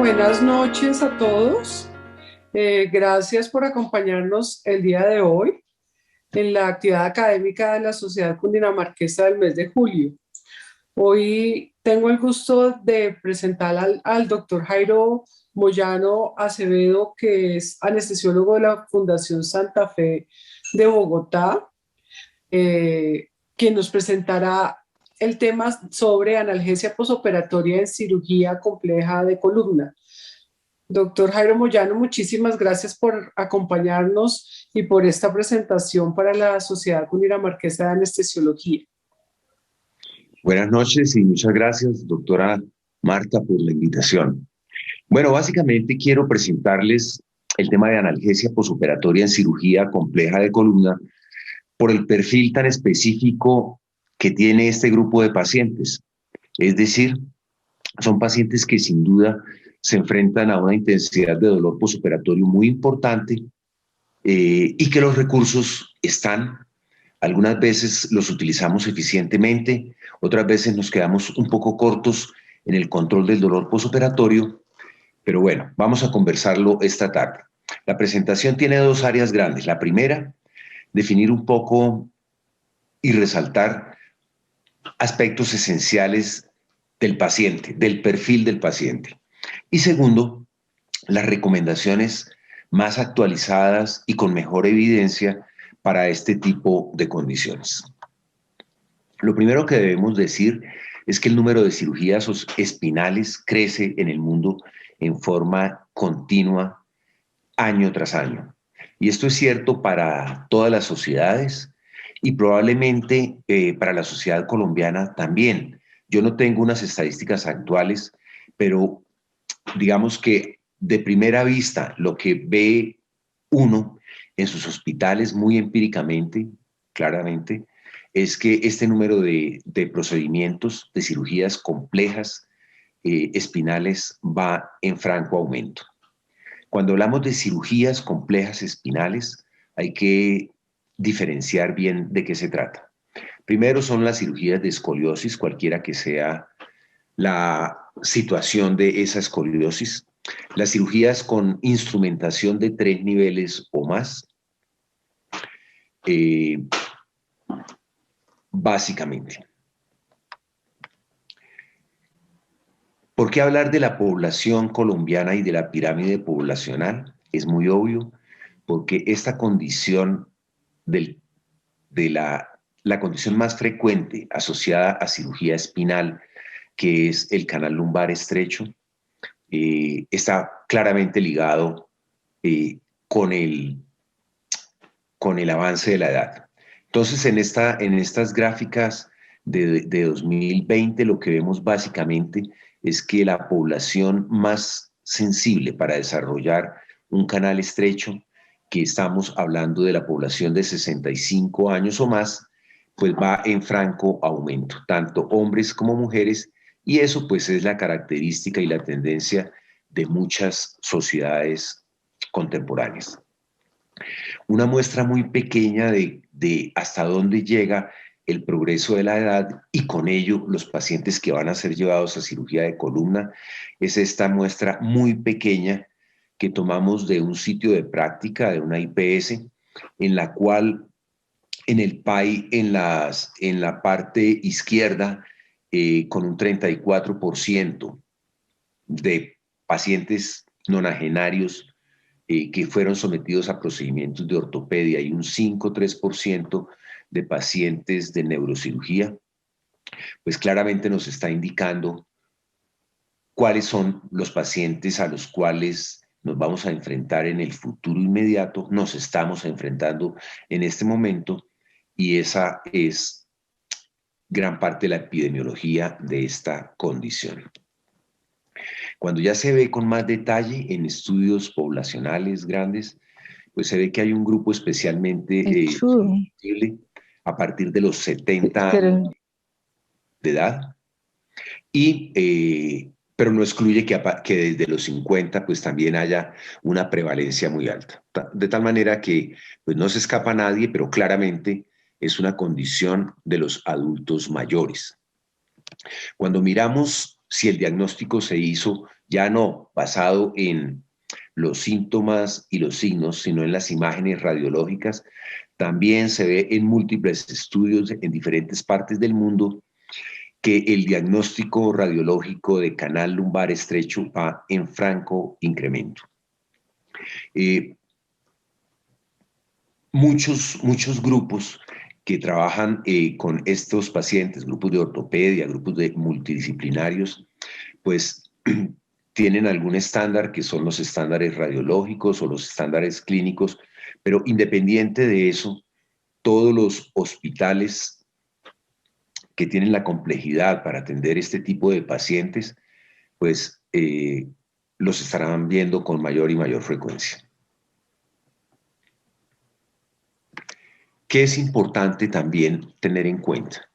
Buenas noches a todos. Gracias por acompañarnos el día de hoy en la actividad académica de la Sociedad Cundinamarquesa del mes de julio. Hoy tengo el gusto de presentar al doctor Jairo Moyano Acevedo, que es anestesiólogo de la Fundación Santa Fe de Bogotá, quien nos presentará el tema sobre analgesia posoperatoria en cirugía compleja de columna. Doctor Jairo Moyano, muchísimas gracias por acompañarnos y por esta presentación para la Sociedad Cundinamarquesa de Anestesiología. Buenas noches y muchas gracias, doctora Marta, por la invitación. Bueno, básicamente quiero presentarles el tema de analgesia posoperatoria en cirugía compleja de columna por el perfil tan específico que tiene este grupo de pacientes. Es decir, son pacientes que sin duda se enfrentan a una intensidad de dolor posoperatorio muy importante y que los recursos están. Algunas veces los utilizamos eficientemente, otras veces nos quedamos un poco cortos en el control del dolor posoperatorio, pero bueno, vamos a conversarlo esta tarde. La presentación tiene dos áreas grandes. La primera, definir un poco y resaltar aspectos esenciales del paciente, del perfil del paciente. Y segundo, las recomendaciones más actualizadas y con mejor evidencia para este tipo de condiciones. Lo primero que debemos decir es que el número de cirugías espinales crece en el mundo en forma continua, año tras año. Y esto es cierto para todas las sociedades y probablemente para la sociedad colombiana también. Yo no tengo unas estadísticas actuales, pero digamos que de primera vista lo que ve uno en sus hospitales muy empíricamente, claramente, es que este número de procedimientos, de cirugías complejas espinales va en franco aumento. Cuando hablamos de cirugías complejas espinales, hay que diferenciar bien de qué se trata. Primero son las cirugías de escoliosis, cualquiera que sea la situación de esa escoliosis. Las cirugías con instrumentación de 3 niveles o más, básicamente. ¿Por qué hablar de la población colombiana y de la pirámide poblacional? Es muy obvio, porque esta condición de la condición más frecuente asociada a cirugía espinal, que es el canal lumbar estrecho, está claramente ligado con el avance de la edad. Entonces, en estas gráficas de 2020, lo que vemos básicamente es que la población más sensible para desarrollar un canal estrecho, que estamos hablando de la población de 65 años o más, pues va en franco aumento, tanto hombres como mujeres, y eso pues es la característica y la tendencia de muchas sociedades contemporáneas. Una muestra muy pequeña de hasta dónde llega el progreso de la edad y con ello los pacientes que van a ser llevados a cirugía de columna es esta muestra muy pequeña que tomamos de un sitio de práctica, de una IPS, en la cual en el PAI, en la parte izquierda, con un 34% de pacientes nonagenarios que fueron sometidos a procedimientos de ortopedia y un 5-3% de pacientes de neurocirugía, pues claramente nos está indicando cuáles son los pacientes a los cuales nos vamos a enfrentar en el futuro inmediato, nos estamos enfrentando en este momento, y esa es gran parte de la epidemiología de esta condición. Cuando ya se ve con más detalle en estudios poblacionales grandes, pues se ve que hay un grupo especialmente susceptible a partir de los 70 años de edad, pero no excluye que desde los 50 pues también haya una prevalencia muy alta. De tal manera que pues no se escapa a nadie, pero claramente es una condición de los adultos mayores. Cuando miramos si el diagnóstico se hizo ya no basado en los síntomas y los signos, sino en las imágenes radiológicas. También se ve en múltiples estudios en diferentes partes del mundo que el diagnóstico radiológico de canal lumbar estrecho va en franco incremento. Muchos grupos que trabajan con estos pacientes, grupos de ortopedia, grupos de multidisciplinarios, pues tienen algún estándar que son los estándares radiológicos o los estándares clínicos, pero independiente de eso, todos los hospitales que tienen la complejidad para atender este tipo de pacientes, pues los estarán viendo con mayor y mayor frecuencia. ¿Qué es importante también tener en cuenta?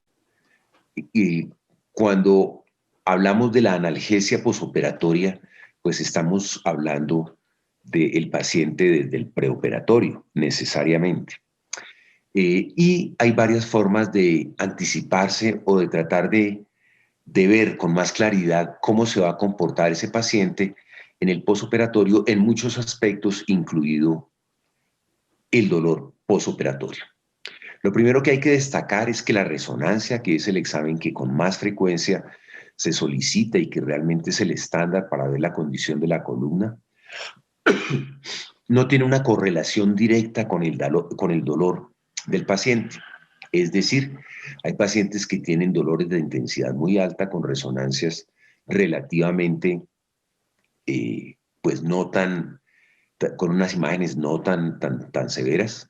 Y cuando hablamos de la analgesia posoperatoria, pues estamos hablando del paciente desde el preoperatorio, necesariamente. Y hay varias formas de anticiparse o de tratar de ver con más claridad cómo se va a comportar ese paciente en el posoperatorio en muchos aspectos, incluido el dolor posoperatorio. Lo primero que hay que destacar es que la resonancia, que es el examen que con más frecuencia se solicita y que realmente es el estándar para ver la condición de la columna, no tiene una correlación directa con el dolor del paciente. Es decir, hay pacientes que tienen dolores de intensidad muy alta con resonancias relativamente, pues no con unas imágenes no tan severas.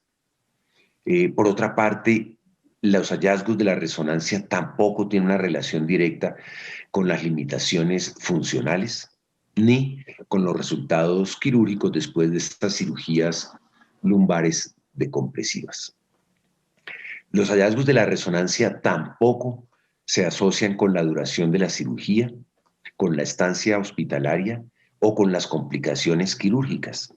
Por otra parte, los hallazgos de la resonancia tampoco tienen una relación directa con las limitaciones funcionales ni con los resultados quirúrgicos después de estas cirugías lumbares decompresivas. Los hallazgos de la resonancia tampoco se asocian con la duración de la cirugía, con la estancia hospitalaria o con las complicaciones quirúrgicas.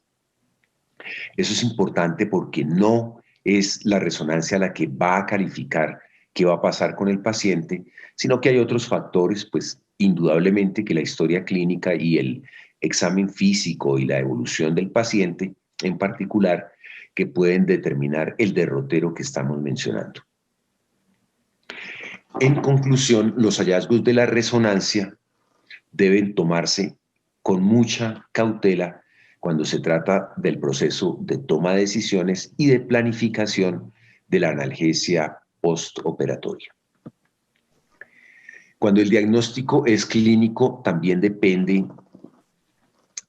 Eso es importante porque no es la resonancia la que va a calificar qué va a pasar con el paciente, sino que hay otros factores, pues indudablemente que la historia clínica y el examen físico y la evolución del paciente en particular, que pueden determinar el derrotero que estamos mencionando. En conclusión, los hallazgos de la resonancia deben tomarse con mucha cautela cuando se trata del proceso de toma de decisiones y de planificación de la analgesia postoperatoria. Cuando el diagnóstico es clínico, también depende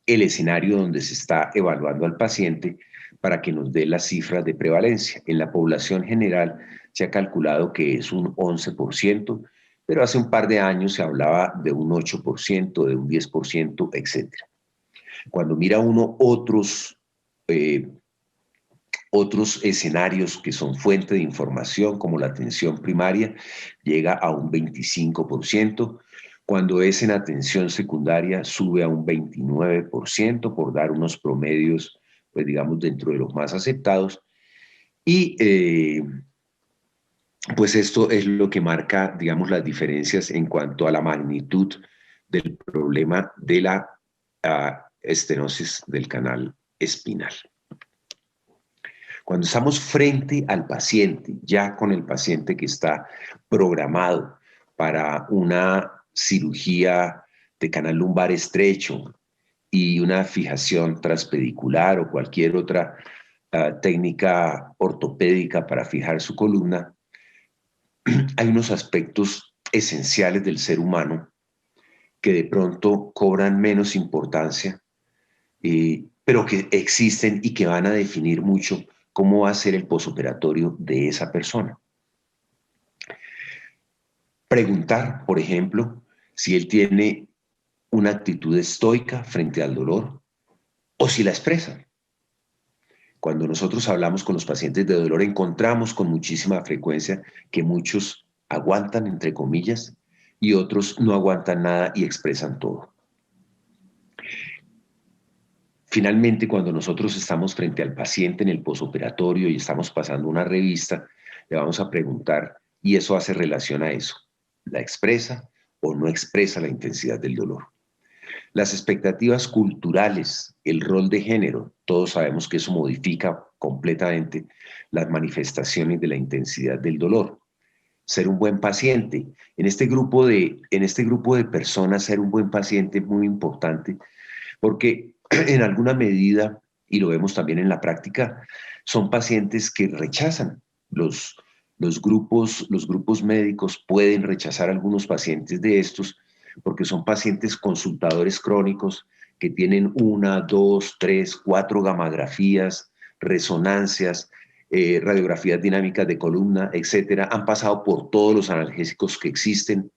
el escenario donde se está evaluando al paciente para que nos dé las cifras de prevalencia. En la población general se ha calculado que es un 11%, pero hace un par de años se hablaba de un 8%, de un 10%, etc. Cuando mira uno otros escenarios que son fuente de información, como la atención primaria, llega a un 25%. Cuando es en atención secundaria, sube a un 29%, por dar unos promedios, pues digamos, dentro de los más aceptados. Y pues esto es lo que marca, digamos, las diferencias en cuanto a la magnitud del problema de la estenosis del canal espinal. Cuando estamos frente al paciente, ya con el paciente que está programado para una cirugía de canal lumbar estrecho y una fijación transpedicular o cualquier otra técnica ortopédica para fijar su columna, hay unos aspectos esenciales del ser humano que de pronto cobran menos importancia, pero que existen y que van a definir mucho cómo va a ser el posoperatorio de esa persona. Preguntar, por ejemplo, si él tiene una actitud estoica frente al dolor o si la expresa. Cuando nosotros hablamos con los pacientes de dolor, encontramos con muchísima frecuencia que muchos aguantan, entre comillas, y otros no aguantan nada y expresan todo. Finalmente, cuando nosotros estamos frente al paciente en el posoperatorio y estamos pasando una revista, le vamos a preguntar, y eso hace relación a eso, ¿la expresa o no expresa la intensidad del dolor? Las expectativas culturales, el rol de género, todos sabemos que eso modifica completamente las manifestaciones de la intensidad del dolor. Ser un buen paciente. En este grupo de personas, ser un buen paciente es muy importante porque en alguna medida, y lo vemos también en la práctica, son pacientes que rechazan. Los grupos médicos pueden rechazar a algunos pacientes de estos porque son pacientes consultadores crónicos que tienen una, dos, tres, cuatro gamografías, resonancias, radiografías dinámicas de columna, etcétera. Han pasado por todos los analgésicos que existen,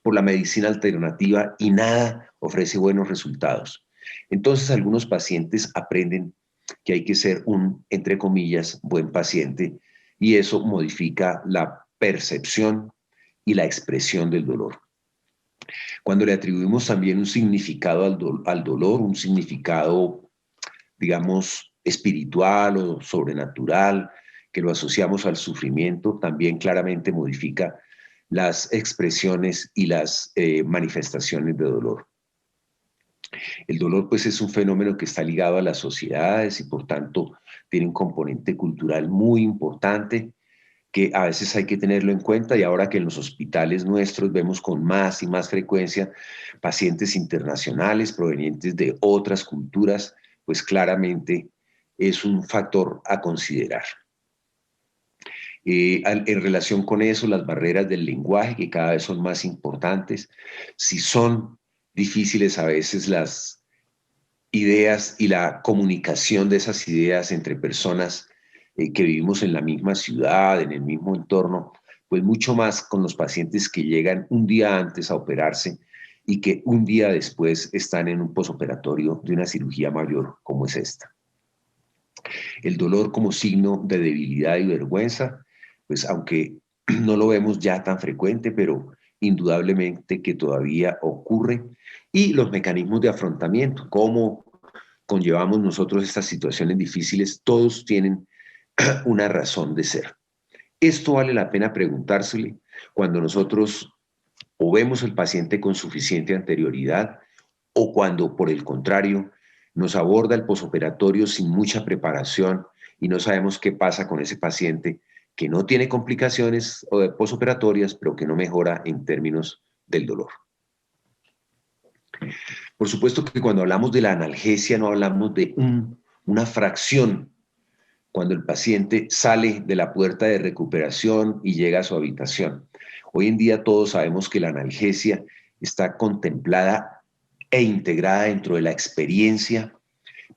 por la medicina alternativa y nada ofrece buenos resultados. Entonces algunos pacientes aprenden que hay que ser un, entre comillas, buen paciente y eso modifica la percepción y la expresión del dolor. Cuando le atribuimos también un significado al dolor, un significado, digamos, espiritual o sobrenatural, que lo asociamos al sufrimiento, también claramente modifica las expresiones y las manifestaciones de dolor. El dolor pues es un fenómeno que está ligado a las sociedades y por tanto tiene un componente cultural muy importante que a veces hay que tenerlo en cuenta y ahora que en los hospitales nuestros vemos con más y más frecuencia pacientes internacionales provenientes de otras culturas, pues claramente es un factor a considerar. En relación con eso, las barreras del lenguaje, que cada vez son más importantes, si son difíciles a veces las ideas y la comunicación de esas ideas entre personas que vivimos en la misma ciudad, en el mismo entorno, pues mucho más con los pacientes que llegan un día antes a operarse y que un día después están en un posoperatorio de una cirugía mayor como es esta. El dolor como signo de debilidad y vergüenza, pues aunque no lo vemos ya tan frecuente, pero indudablemente que todavía ocurre. Y los mecanismos de afrontamiento, cómo conllevamos nosotros estas situaciones difíciles, todos tienen una razón de ser. Esto vale la pena preguntársele cuando nosotros o vemos al paciente con suficiente anterioridad o cuando, por el contrario, nos aborda el posoperatorio sin mucha preparación y no sabemos qué pasa con ese paciente que no tiene complicaciones posoperatorias, pero que no mejora en términos del dolor. Por supuesto que cuando hablamos de la analgesia no hablamos de una fracción cuando el paciente sale de la puerta de recuperación y llega a su habitación. Hoy en día todos sabemos que la analgesia está contemplada e integrada dentro de la experiencia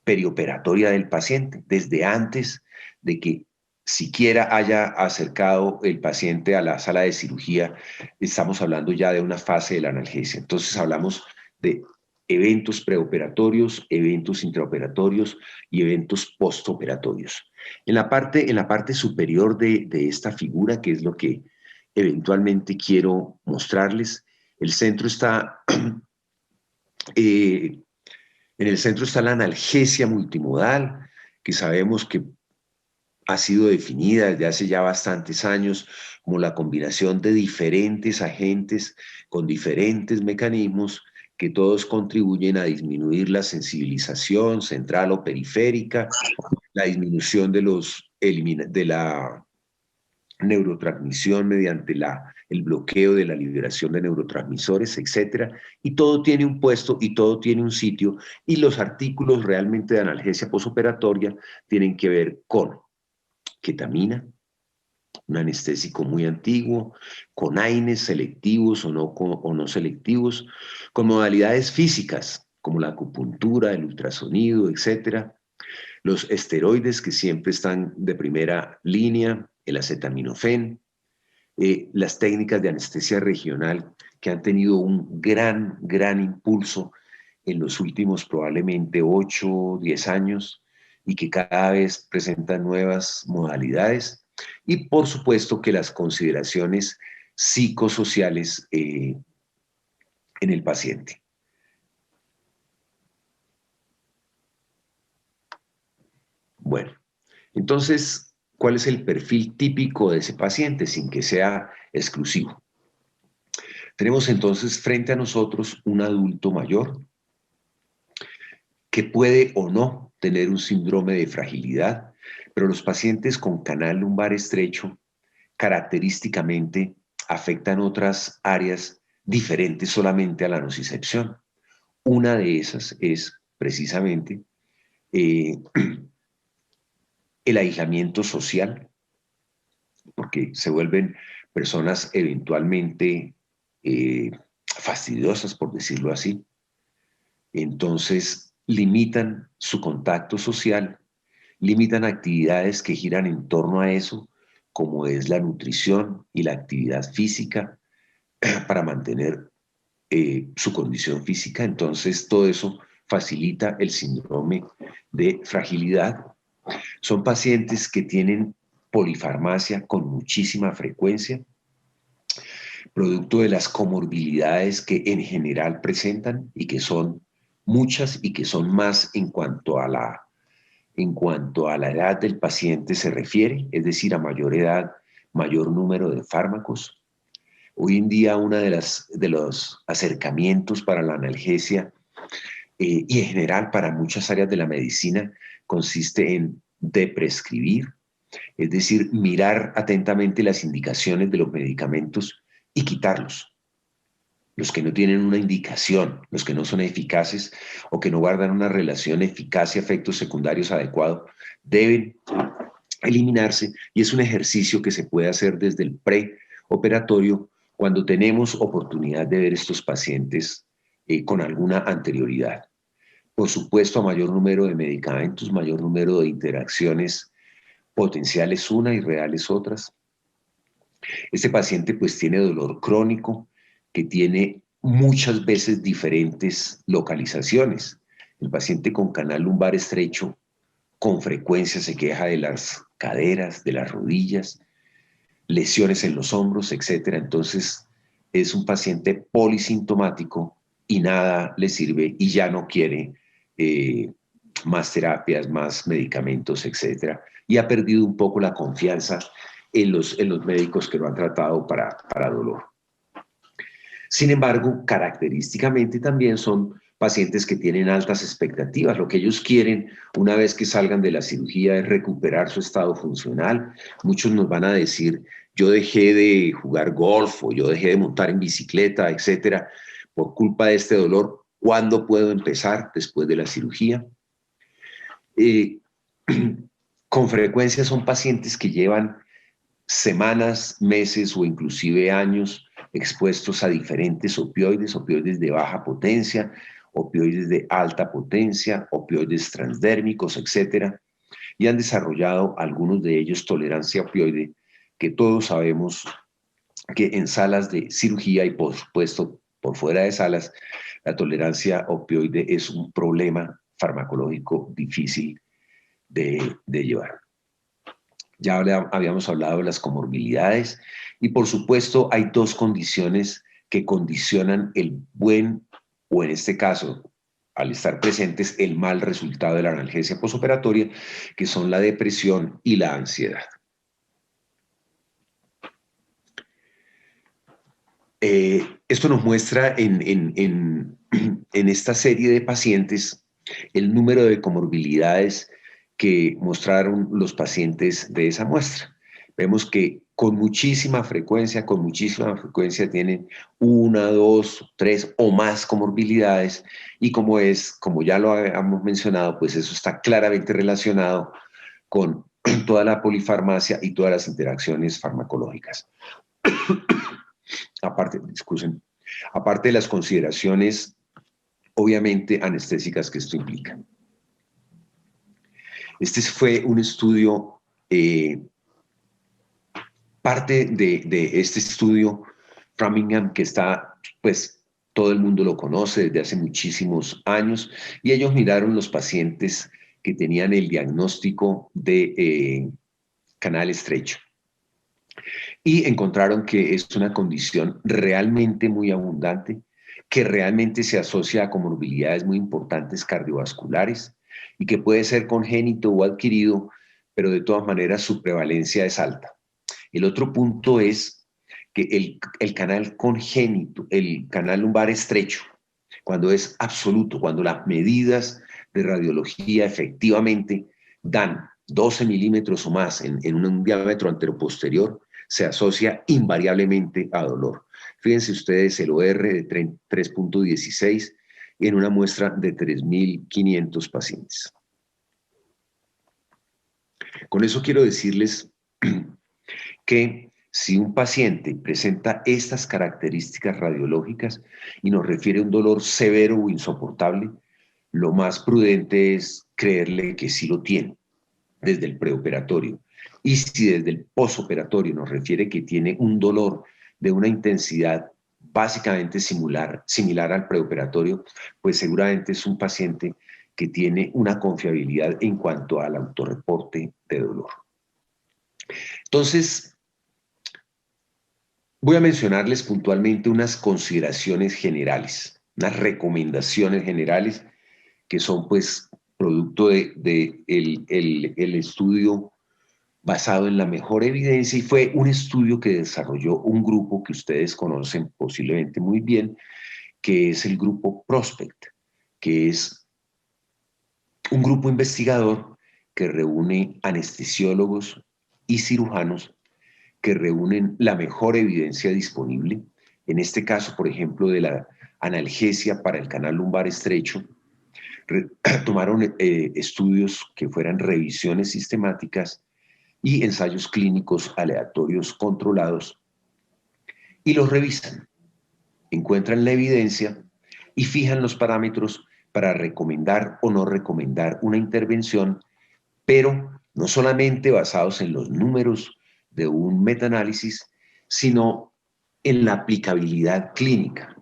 perioperatoria del paciente, desde antes de que siquiera haya acercado el paciente a la sala de cirugía, estamos hablando ya de una fase de la analgesia. Entonces hablamos de eventos preoperatorios, eventos intraoperatorios y eventos postoperatorios. En la parte superior de esta figura, que es lo que eventualmente quiero mostrarles, el centro está, en el centro está la analgesia multimodal, que sabemos que ha sido definida desde hace ya bastantes años como la combinación de diferentes agentes con diferentes mecanismos que todos contribuyen a disminuir la sensibilización central o periférica, la disminución de la neurotransmisión mediante el bloqueo de la liberación de neurotransmisores, etcétera, y todo tiene un puesto y todo tiene un sitio, y los artículos realmente de analgesia posoperatoria tienen que ver con ketamina, un anestésico muy antiguo, con AINES selectivos o no selectivos, con modalidades físicas como la acupuntura, el ultrasonido, etcétera, los esteroides que siempre están de primera línea, el acetaminofén, las técnicas de anestesia regional que han tenido un gran impulso en los últimos probablemente 8 o 10 años y que cada vez presentan nuevas modalidades. Y por supuesto que las consideraciones psicosociales en el paciente. Bueno, entonces, ¿cuál es el perfil típico de ese paciente sin que sea exclusivo? Tenemos entonces frente a nosotros un adulto mayor que puede o no tener un síndrome de fragilidad, pero los pacientes con canal lumbar estrecho característicamente afectan otras áreas diferentes solamente a la nocicepción. Una de esas es precisamente eh, el aislamiento social, porque se vuelven personas eventualmente fastidiosas, por decirlo así. Entonces, limitan su contacto social, limitan actividades que giran en torno a eso, como es la nutrición y la actividad física, para mantener su condición física. Entonces, todo eso facilita el síndrome de fragilidad. Son pacientes que tienen polifarmacia con muchísima frecuencia, producto de las comorbilidades que en general presentan y que son muchas y que son más en cuanto a la edad del paciente se refiere, es decir, a mayor edad, mayor número de fármacos. Hoy en día uno de los acercamientos para la analgesia y en general para muchas áreas de la medicina consiste en deprescribir, es decir, mirar atentamente las indicaciones de los medicamentos y quitarlos. Los que no tienen una indicación, los que no son eficaces o que no guardan una relación eficacia-efectos secundarios adecuado, deben eliminarse, y es un ejercicio que se puede hacer desde el preoperatorio cuando tenemos oportunidad de ver estos pacientes con alguna anterioridad. Por supuesto, a mayor número de medicamentos, mayor número de interacciones potenciales una y reales otras. Este paciente pues tiene dolor crónico que tiene muchas veces diferentes localizaciones. El paciente con canal lumbar estrecho con frecuencia se queja de las caderas, de las rodillas, lesiones en los hombros, etc. Entonces es un paciente polisintomático y nada le sirve y ya no quiere más terapias, más medicamentos, etc. Y ha perdido un poco la confianza en los médicos que lo han tratado para dolor. Sin embargo, característicamente también son pacientes que tienen altas expectativas. Lo que ellos quieren una vez que salgan de la cirugía es recuperar su estado funcional. Muchos nos van a decir, yo dejé de jugar golf o yo dejé de montar en bicicleta, etcétera, por culpa de este dolor. ¿Cuándo puedo empezar después de la cirugía? Con frecuencia son pacientes que llevan semanas, meses o inclusive años expuestos a diferentes opioides, opioides de baja potencia, opioides de alta potencia, opioides transdérmicos, etc. Y han desarrollado algunos de ellos tolerancia a opioide, que todos sabemos que en salas de cirugía y por supuesto por fuera de salas, la tolerancia opioide es un problema farmacológico difícil de llevar. Ya habíamos hablado de las comorbilidades y por supuesto hay dos condiciones que condicionan el buen, o en este caso, al estar presentes, el mal resultado de la analgesia posoperatoria, que son la depresión y la ansiedad. Esto nos muestra en esta serie de pacientes el número de comorbilidades que mostraron los pacientes de esa muestra. Vemos que con muchísima frecuencia tienen una, dos, tres o más comorbilidades y como ya lo hemos mencionado, pues eso está claramente relacionado con toda la polifarmacia y todas las interacciones farmacológicas. Aparte de las consideraciones obviamente anestésicas que esto implica. Este fue un estudio, parte de este estudio, Framingham, que está, pues, todo el mundo lo conoce desde hace muchísimos años, y ellos miraron los pacientes que tenían el diagnóstico de canal estrecho. Y encontraron que es una condición realmente muy abundante, que realmente se asocia a comorbilidades muy importantes cardiovasculares y que puede ser congénito o adquirido, pero de todas maneras su prevalencia es alta. El otro punto es que el canal congénito, el canal lumbar estrecho, cuando es absoluto, cuando las medidas de radiología efectivamente dan 12 milímetros o más en un diámetro anteroposterior, se asocia invariablemente a dolor. Fíjense ustedes el OR de 3.16 en una muestra de 3.500 pacientes. Con eso quiero decirles que si un paciente presenta estas características radiológicas y nos refiere a un dolor severo o insoportable, lo más prudente es creerle que sí lo tiene desde el preoperatorio. Y si desde el posoperatorio nos refiere que tiene un dolor de una intensidad básicamente similar al preoperatorio, pues seguramente es un paciente que tiene una confiabilidad en cuanto al autorreporte de dolor. Entonces, voy a mencionarles puntualmente unas consideraciones generales, unas recomendaciones generales que son pues producto de el estudio basado en la mejor evidencia, y fue un estudio que desarrolló un grupo que ustedes conocen posiblemente muy bien, que es el grupo Prospect, que es un grupo investigador que reúne anestesiólogos y cirujanos que reúnen la mejor evidencia disponible, en este caso, por ejemplo, de la analgesia para el canal lumbar estrecho. Tomaron estudios que fueran revisiones sistemáticas y ensayos clínicos aleatorios controlados y los revisan, encuentran la evidencia y fijan los parámetros para recomendar o no recomendar una intervención, pero no solamente basados en los números de un metaanálisis, sino en la aplicabilidad clínica,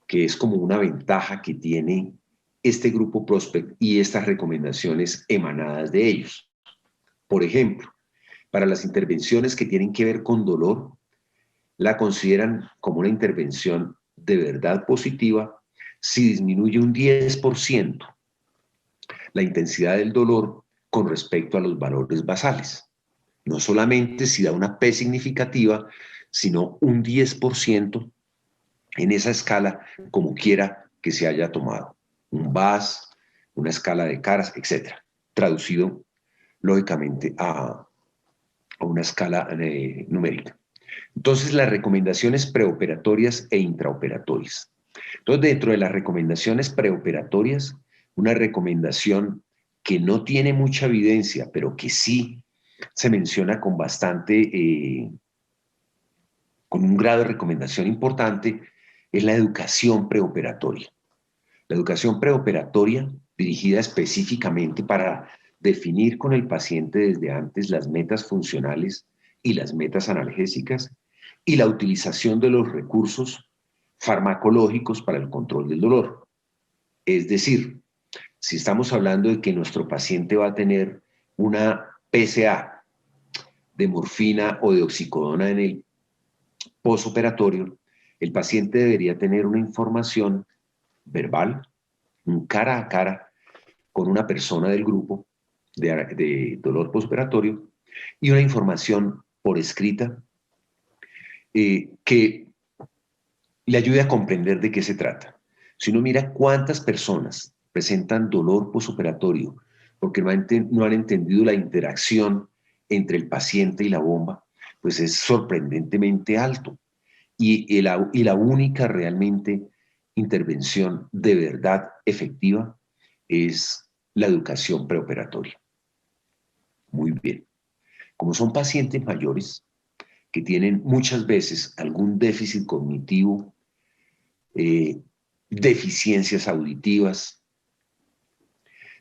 que es como una ventaja que tiene este grupo Prospect y estas recomendaciones emanadas de ellos. Por ejemplo, para las intervenciones que tienen que ver con dolor, la consideran como una intervención de verdad positiva si disminuye un 10% la intensidad del dolor con respecto a los valores basales. No solamente si da una P significativa, sino un 10% en esa escala, como quiera que se haya tomado. Un VAS, una escala de caras, etc. Traducido, lógicamente, a una escala numérica. Entonces, las recomendaciones preoperatorias e intraoperatorias. Entonces, dentro de las recomendaciones preoperatorias, una recomendación que no tiene mucha evidencia, pero que sí se menciona con bastante, con un grado de recomendación importante, es la educación preoperatoria. La educación preoperatoria, dirigida específicamente para definir con el paciente desde antes las metas funcionales y las metas analgésicas, y la utilización de los recursos farmacológicos para el control del dolor. Es decir, si estamos hablando de que nuestro paciente va a tener una PSA de morfina o de oxicodona en el posoperatorio, el paciente debería tener una información verbal, un cara a cara con una persona del grupo de dolor posoperatorio y una información por escrita que le ayude a comprender de qué se trata. Si uno mira cuántas personas presentan dolor posoperatorio porque no han entendido la interacción entre el paciente y la bomba, pues es sorprendentemente alto. Y la única realmente intervención de verdad efectiva es la educación preoperatoria. Muy bien. Como son pacientes mayores que tienen muchas veces algún déficit cognitivo, deficiencias auditivas,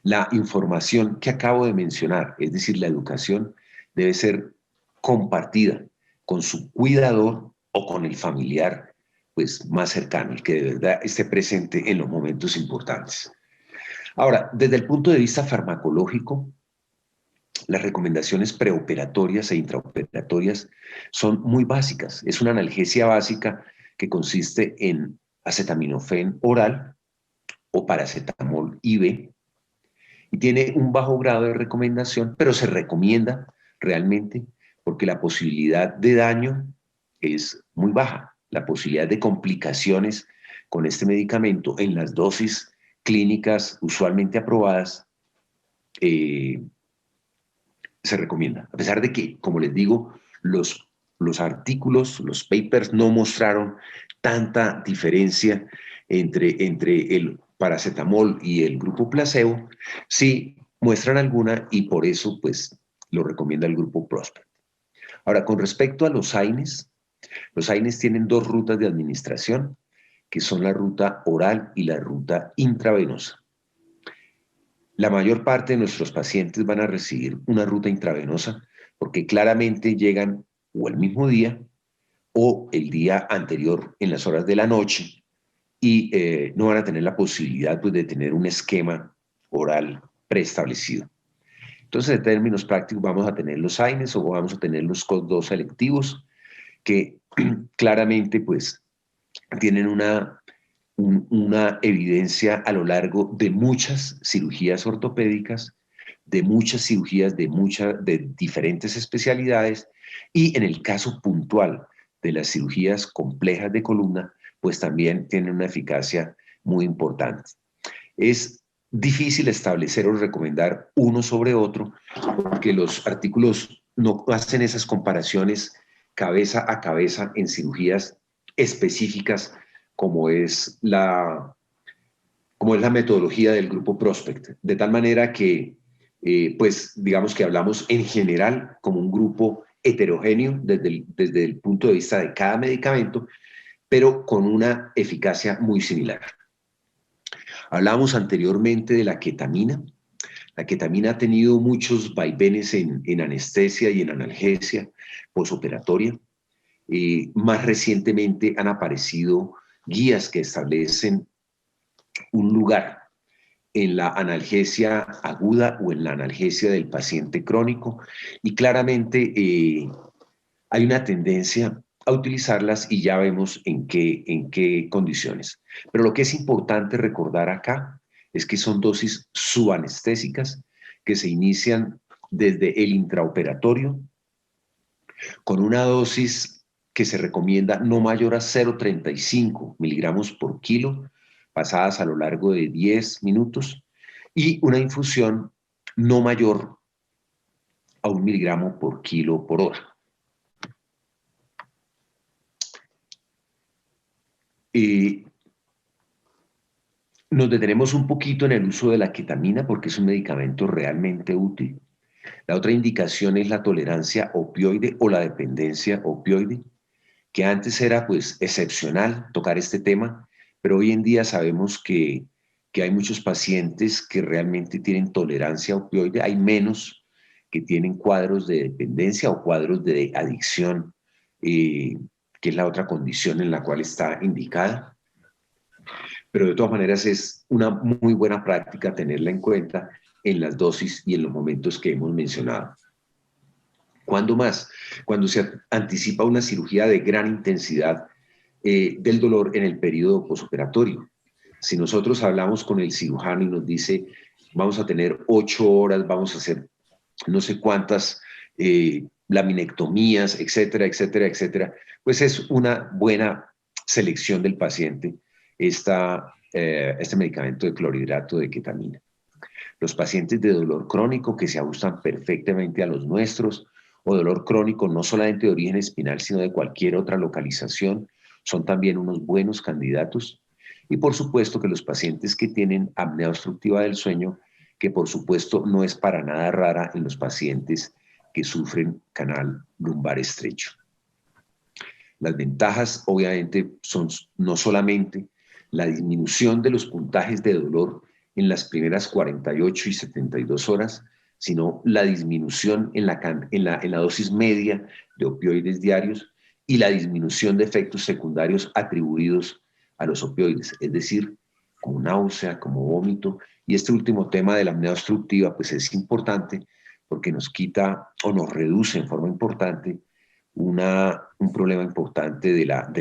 la información que acabo de mencionar, es decir, la educación, debe ser compartida con su cuidador o con el familiar pues, más cercano, el que de verdad esté presente en los momentos importantes. Ahora, desde el punto de vista farmacológico, las recomendaciones preoperatorias e intraoperatorias son muy básicas. Es una analgesia básica que consiste en acetaminofén oral o paracetamol IV y tiene un bajo grado de recomendación, pero se recomienda realmente porque la posibilidad de daño es muy baja. La posibilidad de complicaciones con este medicamento en las dosis clínicas usualmente aprobadas, se recomienda. A pesar de que, como les digo, los artículos, los papers no mostraron tanta diferencia entre el paracetamol y el grupo placebo, sí muestran alguna y por eso pues lo recomienda el grupo Prospect. Ahora, con respecto a los AINES tienen dos rutas de administración, que son la ruta oral y la ruta intravenosa. La mayor parte de nuestros pacientes van a recibir una ruta intravenosa porque claramente llegan o el mismo día o el día anterior en las horas de la noche y no van a tener la posibilidad pues, de tener un esquema oral preestablecido. Entonces, en términos prácticos, vamos a tener los AINES o vamos a tener los COD2 selectivos que claramente pues, tienen una evidencia a lo largo de muchas cirugías ortopédicas, de muchas cirugías de diferentes especialidades y en el caso puntual de las cirugías complejas de columna, pues también tienen una eficacia muy importante. Es difícil establecer o recomendar uno sobre otro porque los artículos no hacen esas comparaciones cabeza a cabeza en cirugías específicas como es la metodología del grupo Prospect, de tal manera que, pues, digamos que hablamos en general como un grupo heterogéneo desde el punto de vista de cada medicamento, pero con una eficacia muy similar. Hablábamos anteriormente de la ketamina. La ketamina ha tenido muchos vaivenes en anestesia y en analgesia posoperatoria. Más recientemente han aparecido guías que establecen un lugar en la analgesia aguda o en la analgesia del paciente crónico y claramente hay una tendencia a utilizarlas y ya vemos en qué condiciones. Pero lo que es importante recordar acá es que son dosis subanestésicas que se inician desde el intraoperatorio con una dosis que se recomienda no mayor a 0,35 miligramos por kilo, pasadas a lo largo de 10 minutos, y una infusión no mayor a 1 miligramo por kilo por hora. Nos detenemos un poquito en el uso de la ketamina porque es un medicamento realmente útil. La otra indicación es la tolerancia opioide o la dependencia opioide, que antes era pues excepcional tocar este tema, pero hoy en día sabemos que hay muchos pacientes que realmente tienen tolerancia opioide, hay menos que tienen cuadros de dependencia o cuadros de adicción, que es la otra condición en la cual está indicada. Pero de todas maneras es una muy buena práctica tenerla en cuenta en las dosis y en los momentos que hemos mencionado. ¿Cuándo más? Cuando se anticipa una cirugía de gran intensidad del dolor en el periodo posoperatorio. Si nosotros hablamos con el cirujano y nos dice, vamos a tener 8 horas, vamos a hacer no sé cuántas laminectomías, etcétera, etcétera, etcétera, pues es una buena selección del paciente este medicamento de clorhidrato de ketamina. Los pacientes de dolor crónico que se ajustan perfectamente a los nuestros, o dolor crónico no solamente de origen espinal, sino de cualquier otra localización, son también unos buenos candidatos. Y por supuesto que los pacientes que tienen apnea obstructiva del sueño, que por supuesto no es para nada rara en los pacientes que sufren canal lumbar estrecho. Las ventajas obviamente son no solamente la disminución de los puntajes de dolor en las primeras 48 y 72 horas, sino la disminución en la dosis media de opioides diarios y la disminución de efectos secundarios atribuidos a los opioides, es decir, como náusea, como vómito. Y este último tema de la apnea obstructiva pues es importante porque nos quita o nos reduce en forma importante un problema importante de la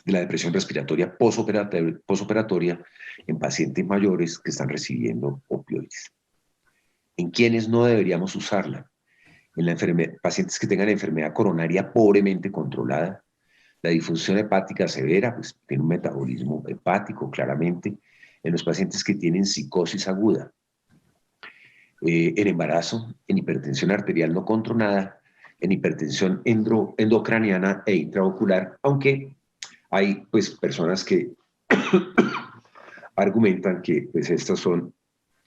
depresión respiratoria posoperatoria en pacientes mayores que están recibiendo opioides. ¿En quiénes no deberíamos usarla? En pacientes que tengan enfermedad coronaria pobremente controlada, la disfunción hepática severa, pues tiene un metabolismo hepático claramente, en los pacientes que tienen psicosis aguda, en embarazo, en hipertensión arterial no controlada, en hipertensión endocraniana e intraocular, aunque hay pues personas que argumentan que pues estas son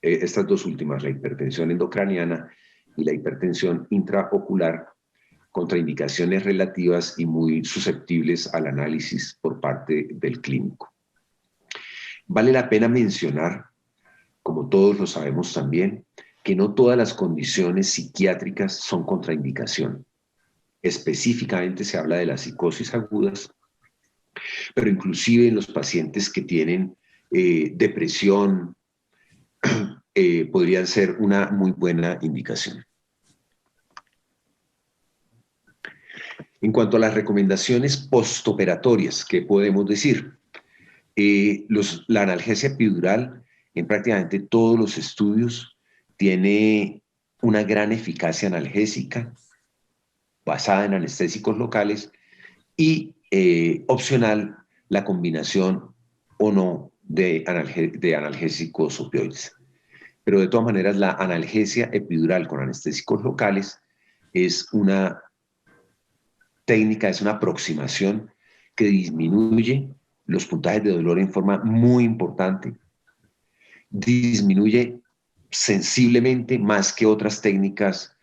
estas dos últimas, la hipertensión endocraniana y la hipertensión intraocular, contraindicaciones relativas y muy susceptibles al análisis por parte del clínico. Vale la pena mencionar, como todos lo sabemos también, que no todas las condiciones psiquiátricas son contraindicación. Específicamente se habla de las psicosis agudas, pero inclusive en los pacientes que tienen depresión, podrían ser una muy buena indicación. En cuanto a las recomendaciones postoperatorias, ¿qué podemos decir? La analgesia epidural en prácticamente todos los estudios tiene una gran eficacia analgésica basada en anestésicos locales y opcional la combinación o no de analgésicos opioides. Pero de todas maneras la analgesia epidural con anestésicos locales es una técnica, es una aproximación que disminuye los puntajes de dolor en forma muy importante, disminuye sensiblemente más que otras técnicas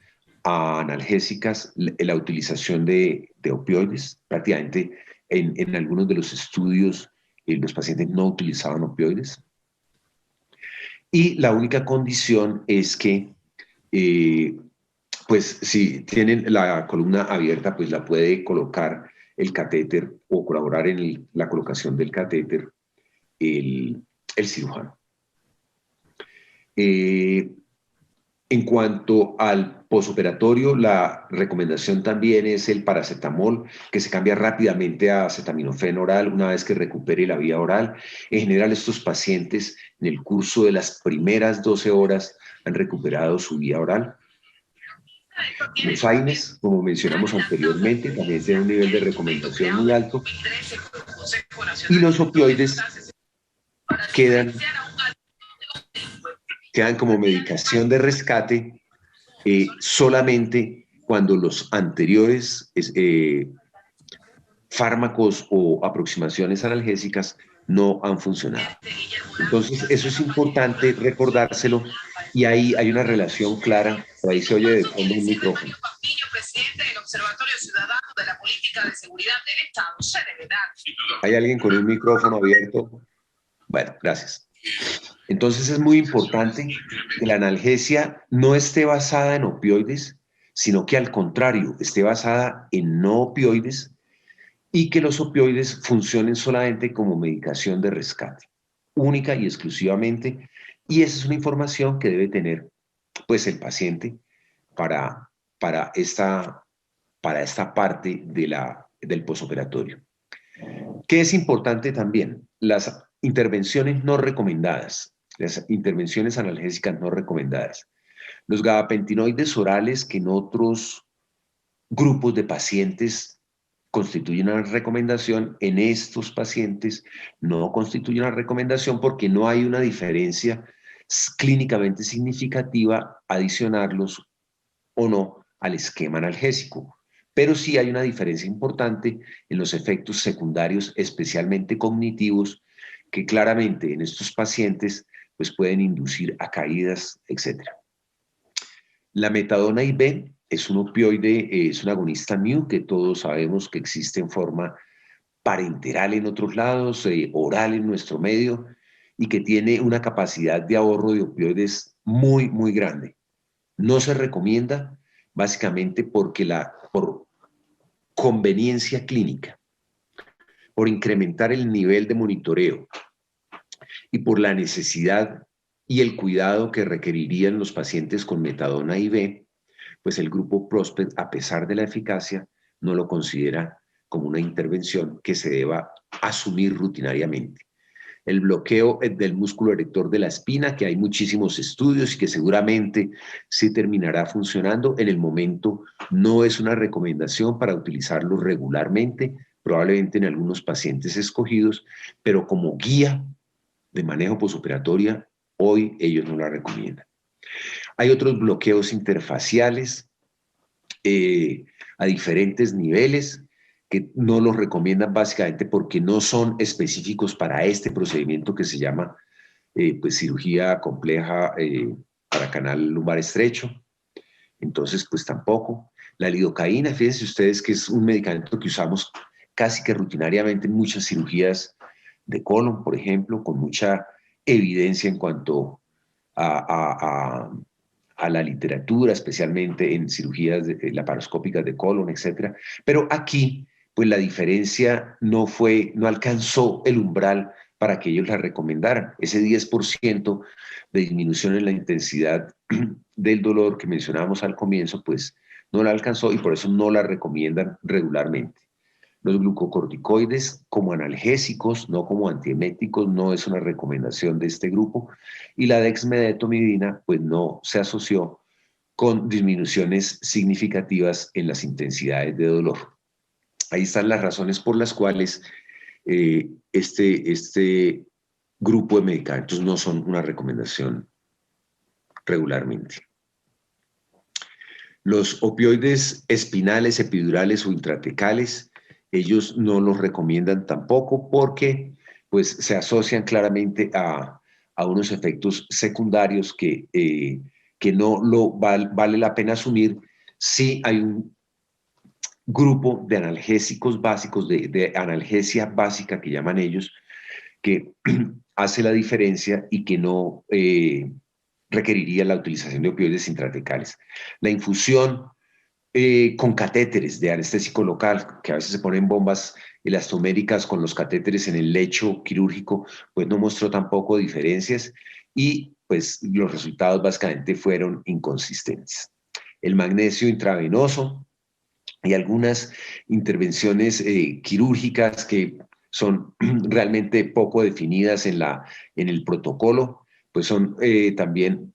analgésicas la utilización de opioides. Prácticamente en algunos de los estudios los pacientes no utilizaban opioides. Y la única condición es que pues si tienen la columna abierta, pues la puede colocar el catéter o colaborar en la colocación del catéter el cirujano. En cuanto al posoperatorio, la recomendación también es el paracetamol, que se cambia rápidamente a acetaminofén oral una vez que recupere la vía oral. En general, estos pacientes en el curso de las primeras 12 horas han recuperado su vía oral. Los AINES, como mencionamos anteriormente, también tienen un nivel de recomendación muy alto. Y los opioides quedan como medicación de rescate solamente cuando los anteriores fármacos o aproximaciones analgésicas no han funcionado. Entonces, eso es importante recordárselo y ahí hay una relación clara. Por ahí se oye de fondo un micrófono. ¿Hay alguien con un micrófono abierto? Bueno, gracias. Entonces es muy importante que la analgesia no esté basada en opioides, sino que al contrario, esté basada en no opioides y que los opioides funcionen solamente como medicación de rescate, única y exclusivamente. Y esa es una información que debe tener pues, el paciente para esta parte del posoperatorio. ¿Qué es importante también? Las intervenciones no recomendadas. Las intervenciones analgésicas no recomendadas. Los gabapentinoides orales que en otros grupos de pacientes constituyen una recomendación, en estos pacientes no constituyen una recomendación porque no hay una diferencia clínicamente significativa adicionarlos o no al esquema analgésico. Pero sí hay una diferencia importante en los efectos secundarios, especialmente cognitivos, que claramente en estos pacientes pues pueden inducir a caídas, etc. La metadona IV es un opioide, es un agonista mu que todos sabemos que existe en forma parenteral en otros lados, oral en nuestro medio, y que tiene una capacidad de ahorro de opioides muy, muy grande. No se recomienda básicamente porque por conveniencia clínica, por incrementar el nivel de monitoreo, y por la necesidad y el cuidado que requerirían los pacientes con metadona IV, pues el grupo PROSPECT, a pesar de la eficacia, no lo considera como una intervención que se deba asumir rutinariamente. El bloqueo del músculo erector de la espina, que hay muchísimos estudios y que seguramente sí terminará funcionando, en el momento no es una recomendación para utilizarlo regularmente, probablemente en algunos pacientes escogidos, pero como guía de manejo posoperatoria, hoy ellos no la recomiendan. Hay otros bloqueos interfaciales a diferentes niveles que no los recomiendan básicamente porque no son específicos para este procedimiento que se llama pues cirugía compleja para canal lumbar estrecho. Entonces, pues tampoco. La lidocaína, fíjense ustedes que es un medicamento que usamos casi que rutinariamente en muchas cirugías de colon, por ejemplo, con mucha evidencia en cuanto a la literatura, especialmente en cirugías laparoscópicas de colon, etcétera. Pero aquí, pues la diferencia no alcanzó el umbral para que ellos la recomendaran. Ese 10% de disminución en la intensidad del dolor que mencionábamos al comienzo, pues no la alcanzó y por eso no la recomiendan regularmente. Los glucocorticoides como analgésicos, no como antieméticos, no es una recomendación de este grupo. Y la dexmedetomidina, pues no se asoció con disminuciones significativas en las intensidades de dolor. Ahí están las razones por las cuales este grupo de medicamentos no son una recomendación regularmente. Los opioides espinales, epidurales o intratecales, ellos no los recomiendan tampoco porque pues, se asocian claramente a unos efectos secundarios que no vale la pena asumir si hay un grupo de analgésicos básicos, de analgesia básica que llaman ellos, que hace la diferencia y que no requeriría la utilización de opioides intratecales. La infusión con catéteres de anestésico local, que a veces se ponen bombas elastoméricas con los catéteres en el lecho quirúrgico, pues no mostró tampoco diferencias y pues los resultados básicamente fueron inconsistentes. El magnesio intravenoso y algunas intervenciones quirúrgicas que son realmente poco definidas en el protocolo, pues son también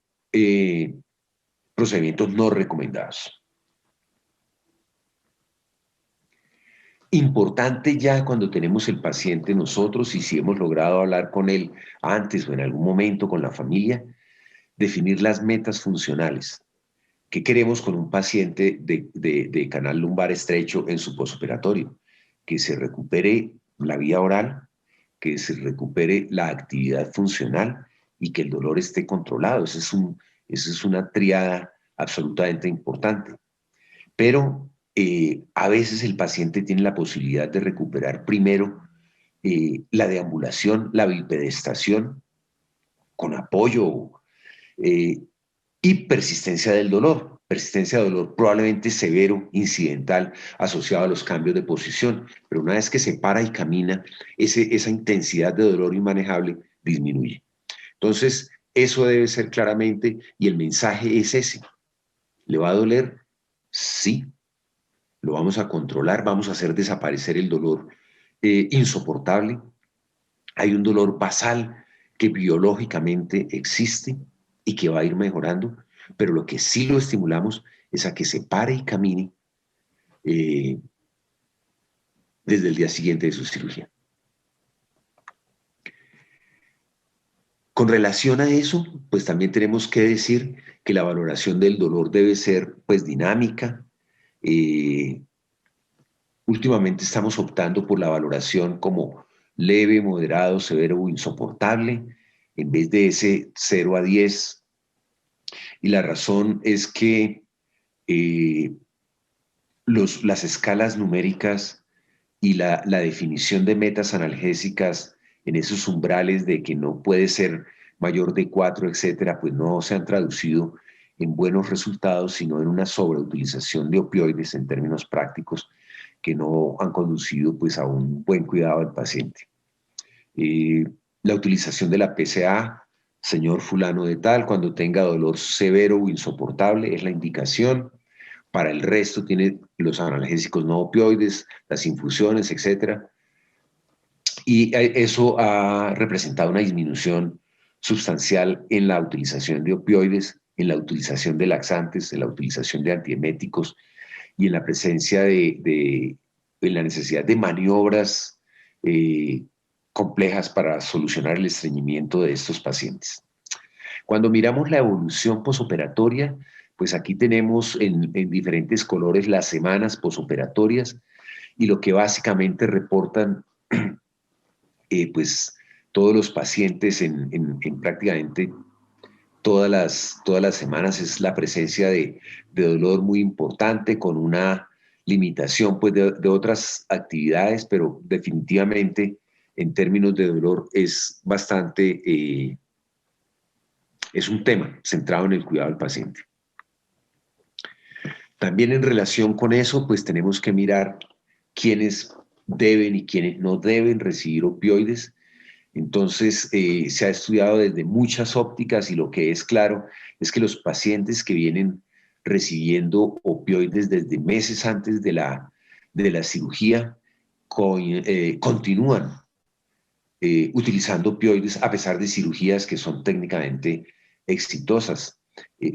procedimientos no recomendados. Importante ya cuando tenemos el paciente nosotros y si hemos logrado hablar con él antes o en algún momento con la familia, definir las metas funcionales. ¿Qué queremos con un paciente de canal lumbar estrecho en su posoperatorio? Que se recupere la vía oral, que se recupere la actividad funcional y que el dolor esté controlado. Esa es una triada absolutamente importante. Pero a veces el paciente tiene la posibilidad de recuperar primero la deambulación, la bipedestación con apoyo y persistencia del dolor. Persistencia de dolor probablemente severo, incidental, asociado a los cambios de posición, pero una vez que se para y camina, esa intensidad de dolor inmanejable disminuye. Entonces, eso debe ser claramente, y el mensaje es ese. ¿Le va a doler? Sí. Lo vamos a controlar, vamos a hacer desaparecer el dolor insoportable. Hay un dolor basal que biológicamente existe y que va a ir mejorando, pero lo que sí lo estimulamos es a que se pare y camine desde el día siguiente de su cirugía. Con relación a eso, pues también tenemos que decir que la valoración del dolor debe ser pues dinámica. Últimamente estamos optando por la valoración como leve, moderado, severo o insoportable, en vez de ese 0 a 10. Y la razón es que las escalas numéricas y la definición de metas analgésicas en esos umbrales de que no puede ser mayor de 4, etcétera, pues no se han traducido en buenos resultados, sino en una sobreutilización de opioides en términos prácticos que no han conducido pues, a un buen cuidado del paciente. La utilización de la PCA, señor fulano de tal, cuando tenga dolor severo o insoportable, es la indicación. Para el resto tiene los analgésicos no opioides, las infusiones, etc. Y eso ha representado una disminución sustancial en la utilización de opioides, en la utilización de laxantes, en la utilización de antieméticos y en la presencia en la necesidad de maniobras complejas para solucionar el estreñimiento de estos pacientes. Cuando miramos la evolución posoperatoria, pues aquí tenemos en diferentes colores las semanas posoperatorias y lo que básicamente reportan pues todos los pacientes en prácticamente todas las semanas es la presencia de dolor muy importante con una limitación pues de otras actividades, pero definitivamente en términos de dolor es bastante, es un tema centrado en el cuidado del paciente. También en relación con eso, pues tenemos que mirar quiénes deben y quiénes no deben recibir opioides. Entonces, se ha estudiado desde muchas ópticas y lo que es claro es que los pacientes que vienen recibiendo opioides desde meses antes de la cirugía continúan utilizando opioides a pesar de cirugías que son técnicamente exitosas.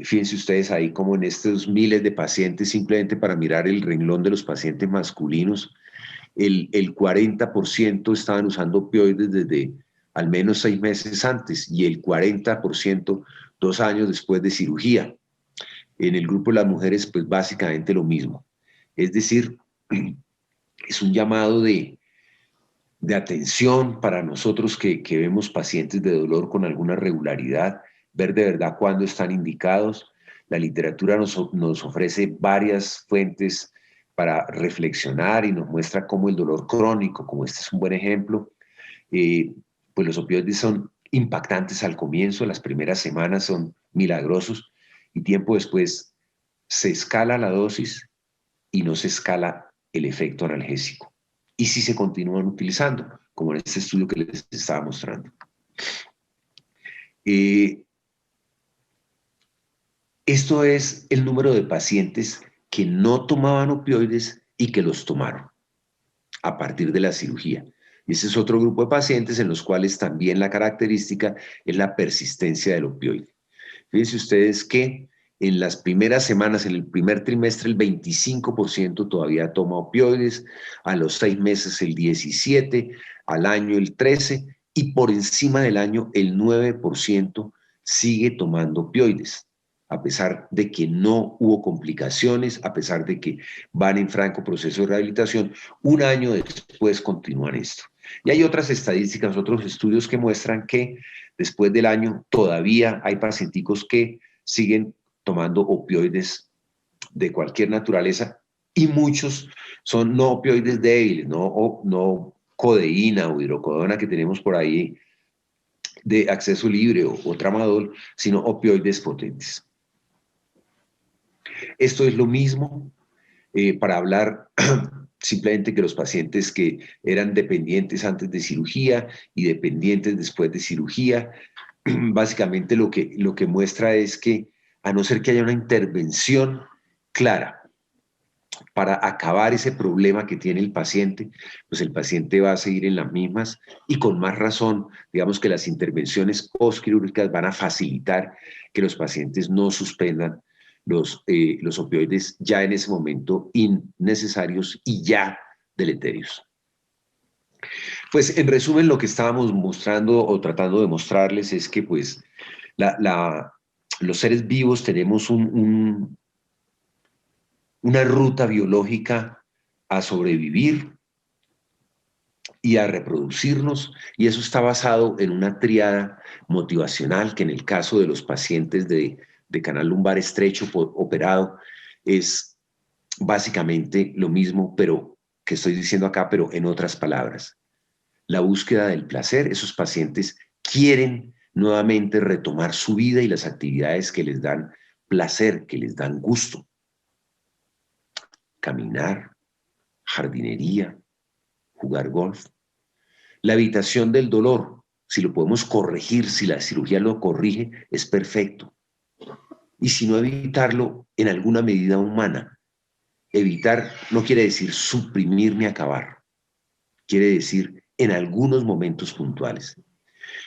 Fíjense ustedes ahí como en estos miles de pacientes, simplemente para mirar el renglón de los pacientes masculinos, el 40% estaban usando opioides desde al menos 6 meses antes y el 40% 2 años después de cirugía. En el grupo de las mujeres, pues básicamente lo mismo. Es decir, es un llamado de atención para nosotros que vemos pacientes de dolor con alguna regularidad, ver de verdad cuándo están indicados. La literatura nos ofrece varias fuentes para reflexionar y nos muestra cómo el dolor crónico, como este es un buen ejemplo, pues los opioides son impactantes al comienzo, las primeras semanas son milagrosos y tiempo después se escala la dosis y no se escala el efecto analgésico. Y si se continúan utilizando, como en este estudio que les estaba mostrando. Esto es el número de pacientes que no tomaban opioides y que los tomaron a partir de la cirugía. Y ese es otro grupo de pacientes en los cuales también la característica es la persistencia del opioide. Fíjense ustedes que en las primeras semanas, en el primer trimestre, el 25% todavía toma opioides, a los 6 meses el 17%, al año el 13%, y por encima del año el 9% sigue tomando opioides, a pesar de que no hubo complicaciones, a pesar de que van en franco proceso de rehabilitación, un año después continúan esto. Y hay otras estadísticas, otros estudios que muestran que después del año todavía hay pacienticos que siguen tomando opioides de cualquier naturaleza y muchos son no opioides débiles, no codeína o hidrocodona que tenemos por ahí de acceso libre o tramadol, sino opioides potentes. Esto es lo mismo para hablar simplemente que los pacientes que eran dependientes antes de cirugía y dependientes después de cirugía, básicamente lo que muestra es que a no ser que haya una intervención clara para acabar ese problema que tiene el paciente, pues el paciente va a seguir en las mismas y con más razón, digamos que las intervenciones postquirúrgicas van a facilitar que los pacientes no suspendan los opioides ya en ese momento innecesarios y ya deleterios. Pues en resumen lo que estábamos mostrando o tratando de mostrarles es que pues los seres vivos tenemos una ruta biológica a sobrevivir y a reproducirnos, y eso está basado en una tríada motivacional que en el caso de los pacientes de canal lumbar estrecho operado es básicamente lo mismo, pero que estoy diciendo acá, pero en otras palabras. La búsqueda del placer, esos pacientes quieren nuevamente retomar su vida y las actividades que les dan placer, que les dan gusto. Caminar, jardinería, jugar golf. La evitación del dolor, si lo podemos corregir, si la cirugía lo corrige, es perfecto. Y si no evitarlo en alguna medida humana. Evitar no quiere decir suprimir ni acabar. Quiere decir en algunos momentos puntuales.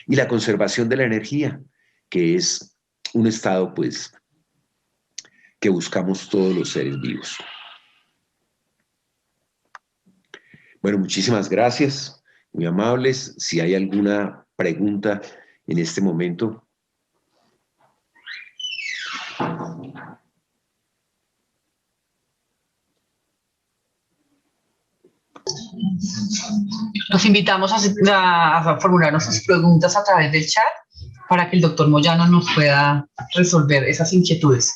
Y la conservación de la energía, que es un estado, pues, que buscamos todos los seres vivos. Bueno, muchísimas gracias. Muy amables. Si hay alguna pregunta en este momento. Los invitamos a formular nuestras preguntas a través del chat para que el doctor Moyano nos pueda resolver esas inquietudes.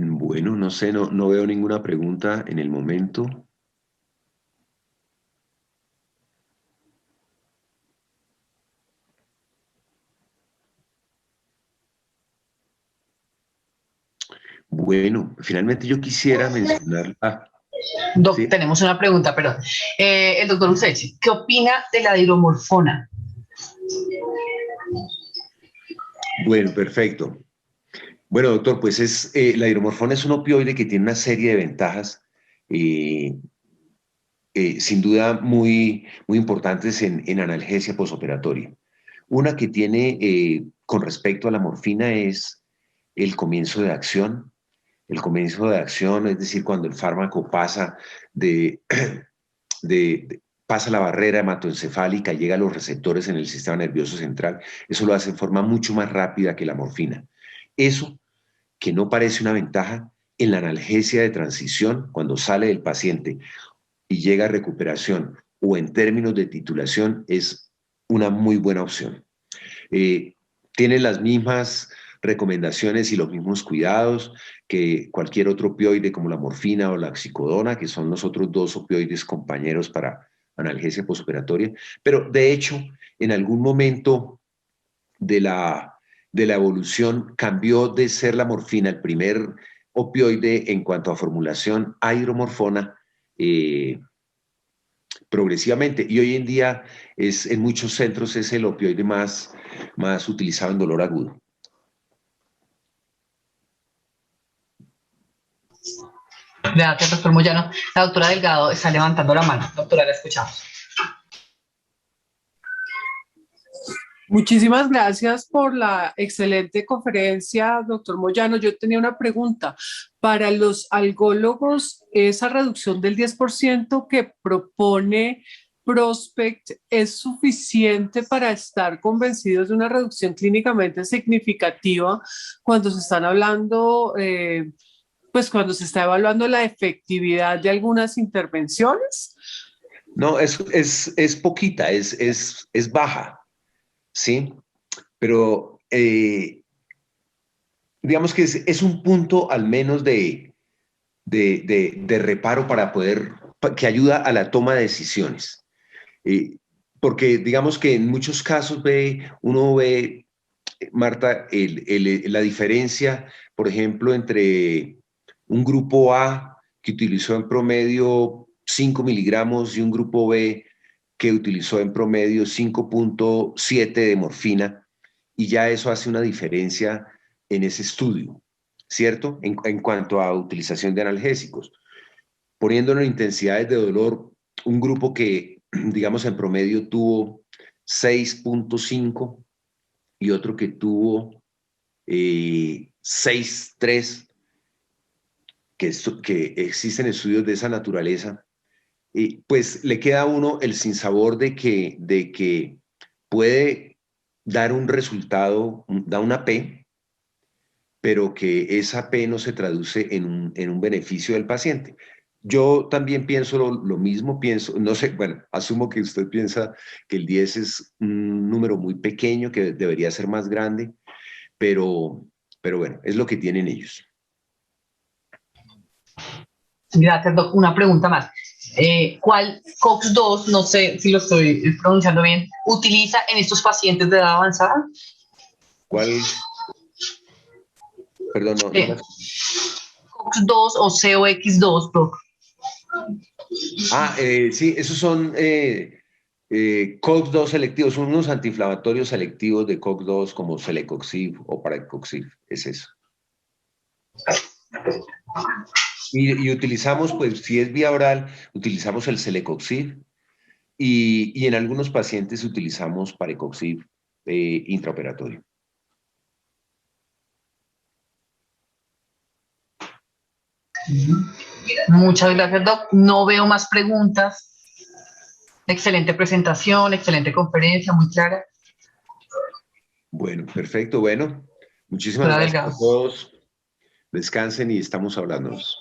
Bueno, no sé, no veo ninguna pregunta en el momento. Bueno, finalmente yo quisiera mencionar... Doc, sí. tenemos una pregunta, perdón. El doctor Usechi, ¿qué opina de la hidromorfona? Bueno, perfecto. Bueno, doctor, pues la hidromorfona es un opioide que tiene una serie de ventajas, eh, sin duda muy importantes en analgesia posoperatoria. Una que tiene con respecto a la morfina es el comienzo de acción. El comienzo de acción, es decir, cuando el fármaco pasa pasa la barrera hematoencefálica, llega a los receptores en el sistema nervioso central, eso lo hace en forma mucho más rápida que la morfina. Eso, que no parece una ventaja, en la analgesia de transición, cuando sale del paciente y llega a recuperación o en términos de titulación, es una muy buena opción. Tiene las mismas recomendaciones y los mismos cuidados que cualquier otro opioide como la morfina o la oxicodona, que son los otros dos opioides compañeros para analgesia postoperatoria, pero de hecho en algún momento de la evolución cambió de ser la morfina el primer opioide en cuanto a formulación a hidromorfona progresivamente, y hoy en día en muchos centros es el opioide más utilizado en dolor agudo. Gracias, doctor Moyano. La doctora Delgado está levantando la mano. Doctora, la escuchamos. Muchísimas gracias por la excelente conferencia, doctor Moyano. Yo tenía una pregunta. Para los algólogos, ¿esa reducción del 10% que propone Prospect es suficiente para estar convencidos de una reducción clínicamente significativa cuando se están hablando, pues cuando se está evaluando la efectividad de algunas intervenciones? No, es poquita, es baja, ¿sí? Pero digamos que es un punto al menos de reparo para que ayuda a la toma de decisiones. Porque digamos que en muchos casos uno ve, Marta, la diferencia, por ejemplo, entre un grupo A que utilizó en promedio 5 miligramos y un grupo B que utilizó en promedio 5,7 de morfina, y ya eso hace una diferencia en ese estudio, ¿cierto? En cuanto a utilización de analgésicos. Poniéndolo en intensidades de dolor, un grupo que, digamos, en promedio tuvo 6,5 y otro que tuvo 6,3, que existen estudios de esa naturaleza, pues le queda a uno el sinsabor de que puede dar un resultado, da una P, pero que esa P no se traduce en un beneficio del paciente. Yo también pienso lo mismo, no sé, bueno, asumo que usted piensa que el 10 es un número muy pequeño, que debería ser más grande, pero bueno, es lo que tienen ellos. Gracias, doc. Una pregunta más. ¿Cuál COX-2, no sé si lo estoy pronunciando bien, utiliza en estos pacientes de edad avanzada? ¿Cuál? Perdón, no. COX-2 o COX-2, doc. Sí, esos son COX-2 selectivos, son unos antiinflamatorios selectivos de COX-2 como Celecoxib o Paracoxib, es eso. Y utilizamos, pues, si es vía oral, utilizamos el Celecoxib y en algunos pacientes utilizamos Parecoxib intraoperatorio. Muchas gracias, Doc. No veo más preguntas. Excelente presentación, excelente conferencia, muy clara. Bueno, perfecto. Bueno, muchísimas Doctora gracias Delgado. a todos. Descansen y estamos hablándonos.